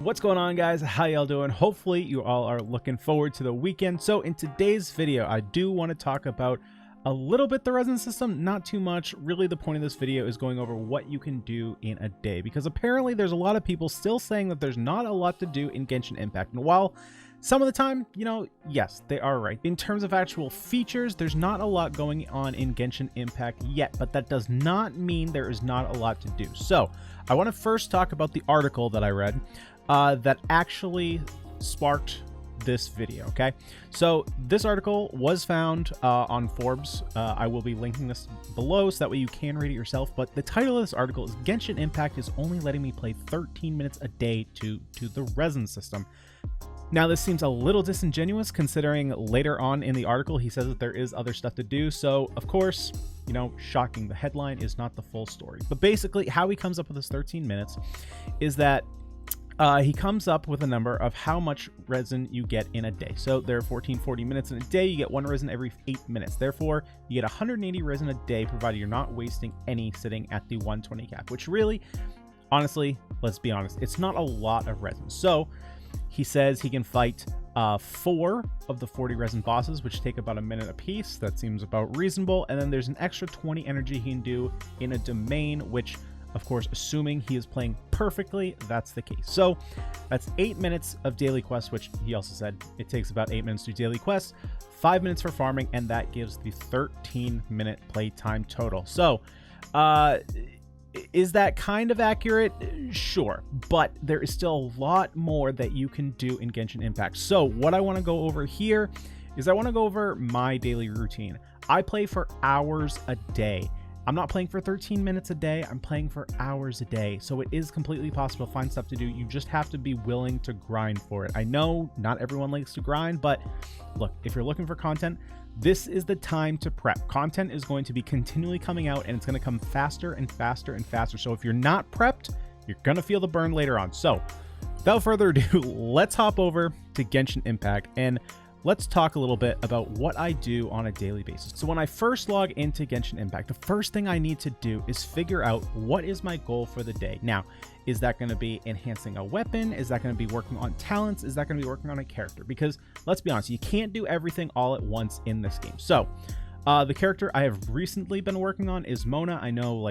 What's going on, guys? How y'all doing? Hopefully you all are looking forward to the weekend. So in today's video, I do want to talk about a little bit the resin system, not too much. Really, the point of this video is going over what you can do in a day, because apparently there's a lot of people still saying that there's not a lot to do in Genshin Impact. And while some of the time, yes, they are right. In terms of actual features, there's not a lot going on in Genshin Impact yet, but that does not mean there is not a lot to do. So I want to first talk about the article that I read that actually sparked this video. Okay, so this article was found on Forbes. I will be linking this below so that way you can read it yourself, but the title of this article is Genshin Impact is only letting me play 13 minutes a day to the resin system. Now, this seems a little disingenuous considering later on in the article he says that there is other stuff to do. So of course, shocking, the headline is not the full story. But basically how he comes up with this 13 minutes is that he comes up with a number of how much resin you get in a day. So there are 40 minutes in a day. You get one resin every 8 minutes. Therefore, you get 180 resin a day, provided you're not wasting any sitting at the 120 cap, which really, honestly, let's be honest, it's not a lot of resin. So he says he can fight 4 of the 40 resin bosses, which take about a minute a piece. That seems about reasonable. And then there's an extra 20 energy he can do in a domain, which, of course, assuming he is playing perfectly, that's the case. So that's 8 minutes of daily quests, which he also said it takes about 8 minutes to do daily quests, 5 minutes for farming, and that gives the 13-minute playtime total. So is that kind of accurate? Sure, but there is still a lot more that you can do in Genshin Impact. So what I want to go over here is I want to go over my daily routine. I play for hours a day. I'm not playing for 13 minutes a day. I'm playing for hours a day. So it is completely possible to find stuff to do. You just have to be willing to grind for it. I know not everyone likes to grind, but look, if you're looking for content, this is the time to prep. Content is going to be continually coming out, and it's going to come faster and faster and faster. So if you're not prepped, you're going to feel the burn later on. So without further ado, let's hop over to Genshin Impact and let's talk a little bit about what I do on a daily basis. So when I first log into Genshin Impact, the first thing I need to do is figure out what is my goal for the day. Now, is that going to be enhancing a weapon? Is that going to be working on talents? Is that going to be working on a character? Because let's be honest, you can't do everything all at once in this game. So the character I have recently been working on is Mona. I know,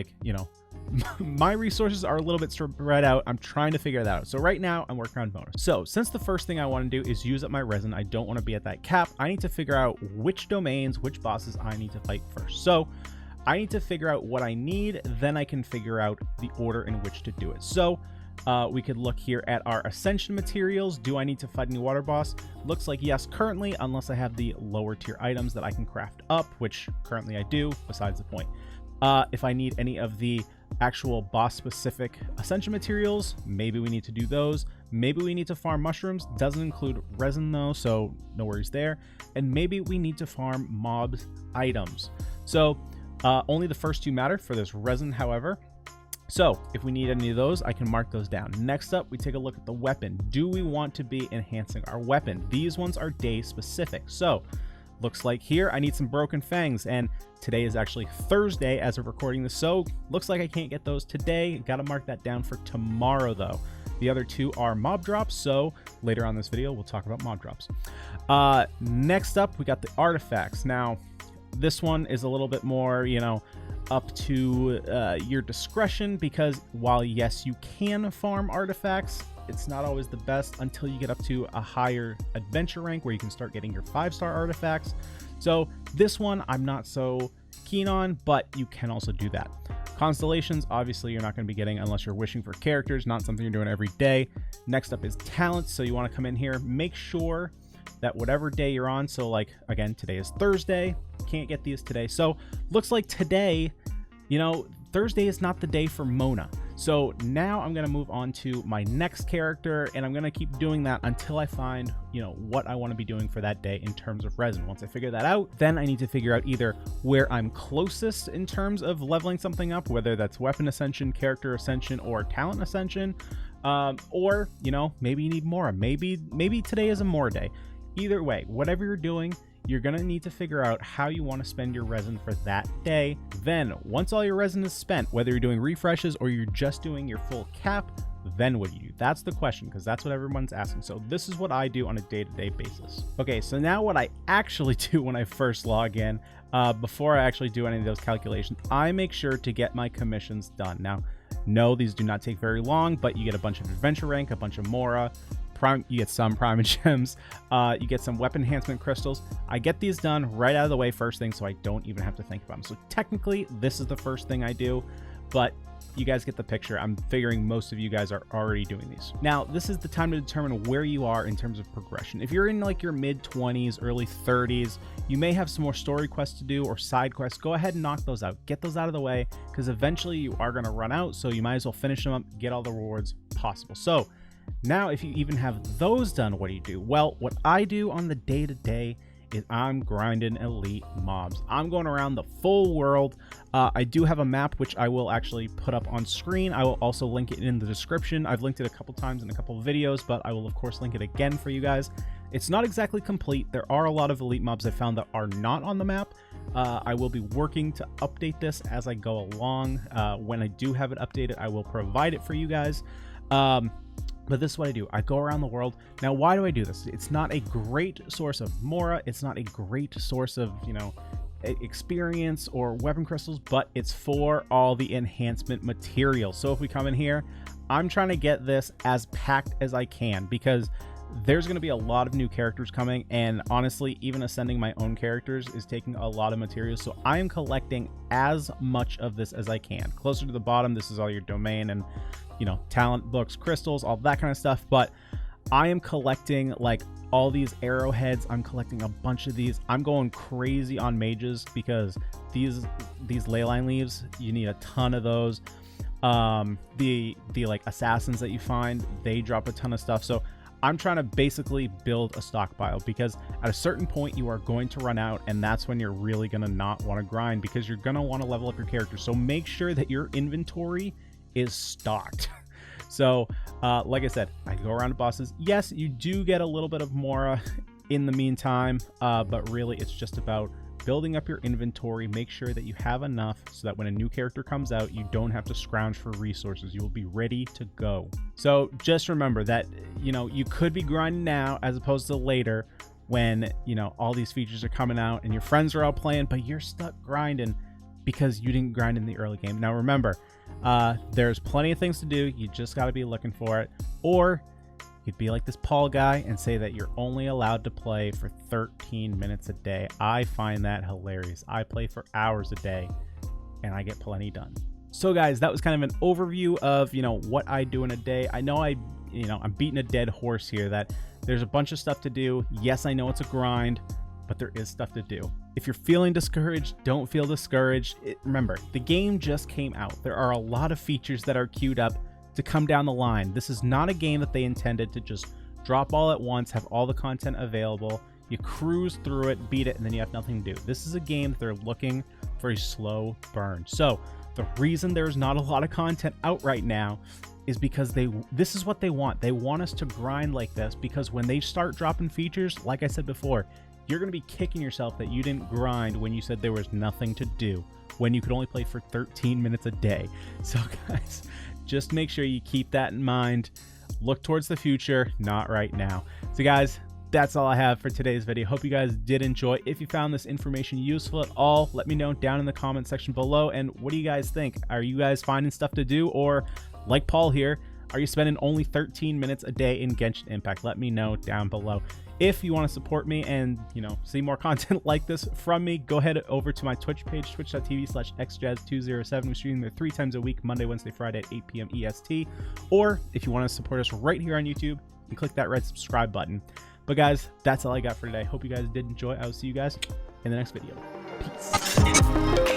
my resources are a little bit spread out. I'm trying to figure that out. So right now I'm working on Mona. So since the first thing I want to do is use up my resin, I don't want to be at that cap. I need to figure out which domains, which bosses I need to fight first. So I need to figure out what I need, then I can figure out the order in which to do it. So we could look here at our ascension materials. Do I need to fight any water boss? Looks like yes currently, unless I have the lower tier items that I can craft up, which currently I do, besides the point. If I need any of the actual boss specific ascension materials, maybe we need to do those. Maybe we need to farm mushrooms. Doesn't include resin though, so no worries there. And maybe we need to farm mobs items. So only the first 2 matter for this resin, however. So if we need any of those, I can mark those down. Next up, we take a look at the weapon. Do we want to be enhancing our weapon? These ones are day specific. So looks like here I need some broken fangs, and today is actually Thursday as of recording this, so looks like I can't get those today. Gotta mark that down for tomorrow though. The other 2 are mob drops, so later on this video we'll talk about mob drops. Next up, we got the artifacts. Now this one is a little bit more up to your discretion, because while yes you can farm artifacts, it's not always the best until you get up to a higher adventure rank where you can start getting your 5-star artifacts. So this one I'm not so keen on, but you can also do that. Constellations, obviously you're not going to be getting unless you're wishing for characters, not something you're doing every day. Next up is talents. So you want to come in here, make sure that whatever day you're on, so like again, today is Thursday, can't get these today. So looks like today, Thursday is not the day for Mona. So now I'm going to move on to my next character, and I'm going to keep doing that until I find, what I want to be doing for that day in terms of resin. Once I figure that out, then I need to figure out either where I'm closest in terms of leveling something up, whether that's weapon ascension, character ascension, or talent ascension, or, maybe you need more. Maybe today is a more day. Either way, whatever you're doing, you're going to need to figure out how you want to spend your resin for that day. Then once all your resin is spent, whether you're doing refreshes or you're just doing your full cap, then what do you do? That's the question, because that's what everyone's asking. So this is what I do on a day-to-day basis. Okay, so now what I actually do when I first log in, before I actually do any of those calculations, I make sure to get my commissions done. Now, no, these do not take very long, but you get a bunch of adventure rank, a bunch of Mora, you get some prime gems, you get some weapon enhancement crystals. I get these done right out of the way first thing, so I don't even have to think about them. So technically, this is the first thing I do, but you guys get the picture. I'm figuring most of you guys are already doing these. Now, this is the time to determine where you are in terms of progression. If you're in like your mid-20s, early 30s, you may have some more story quests to do or side quests. Go ahead and knock those out. Get those out of the way, because eventually you are going to run out, so you might as well finish them up, get all the rewards possible. So now, if you even have those done, what do you do? Well, what I do on the day-to-day is I'm grinding elite mobs. I'm going around the full world. I do have a map, which I will actually put up on screen. I will also link it in the description. I've linked it a couple times in a couple of videos, but I will of course link it again for you guys. It's not exactly complete. There are a lot of elite mobs I found that are not on the map. I will be working to update this as I go along. When I do have it updated, I will provide it for you guys. But this is what I do. I go around the world. Now, why do I do this? It's not a great source of Mora. It's not a great source of, you know, experience or weapon crystals, but it's for all the enhancement material. So if we come in here, I'm trying to get this as packed as I can, because there's going to be a lot of new characters coming, and honestly, even ascending my own characters is taking a lot of materials. So I am collecting as much of this as I can. Closer to the bottom, this is all your domain and, you know, talent books, crystals, all that kind of stuff. But I am collecting like all these arrowheads. I'm collecting a bunch of these. I'm going crazy on mages, because these ley line leaves, you need a ton of those. The like assassins that you find, they drop a ton of stuff. So I'm trying to basically build a stockpile, because at a certain point you are going to run out, and that's when you're really going to not want to grind, because you're going to want to level up your character. So make sure that your inventory is stocked. So like I said, I go around to bosses. Yes, you do get a little bit of Mora in the meantime, but really it's just about building up your inventory. Make sure that you have enough so that when a new character comes out, you don't have to scrounge for resources. You will be ready to go. So just remember that, you know, you could be grinding now as opposed to later, when, you know, all these features are coming out and your friends are all playing, but you're stuck grinding because you didn't grind in the early game. Now remember, there's plenty of things to do. You just got to be looking for it. Or you'd be like this Paul guy and say that you're only allowed to play for 13 minutes a day. I find that hilarious. I play for hours a day and I get plenty done. So guys, that was kind of an overview of, you know, what I do in a day. I know I'm beating a dead horse here, that there's a bunch of stuff to do. Yes, I know it's a grind, but there is stuff to do. If you're feeling discouraged, don't feel discouraged. Remember, the game just came out. There are a lot of features that are queued up to come down the line. This is not a game that they intended to just drop all at once, have all the content available, you cruise through it, beat it, and then you have nothing to do. This is a game that they're looking for a slow burn. So the reason there's not a lot of content out right now is because this is what they want. They want us to grind like this, because when they start dropping features, like I said before, you're going to be kicking yourself that you didn't grind when you said there was nothing to do, when you could only play for 13 minutes a day. So guys, just make sure you keep that in mind. Look towards the future, not right now. So guys, that's all I have for today's video. Hope you guys did enjoy. If you found this information useful at all, let me know down in the comment section below. And what do you guys think? Are you guys finding stuff to do? Or like Paul here, are you spending only 13 minutes a day in Genshin Impact? Let me know down below. If you want to support me and, you know, see more content like this from me, go ahead over to my Twitch page, twitch.tv/xjazz207. We stream there 3 times a week, Monday, Wednesday, Friday at 8 p.m. EST. Or if you want to support us right here on YouTube, you can click that red subscribe button. But guys, that's all I got for today. Hope you guys did enjoy. I will see you guys in the next video. Peace.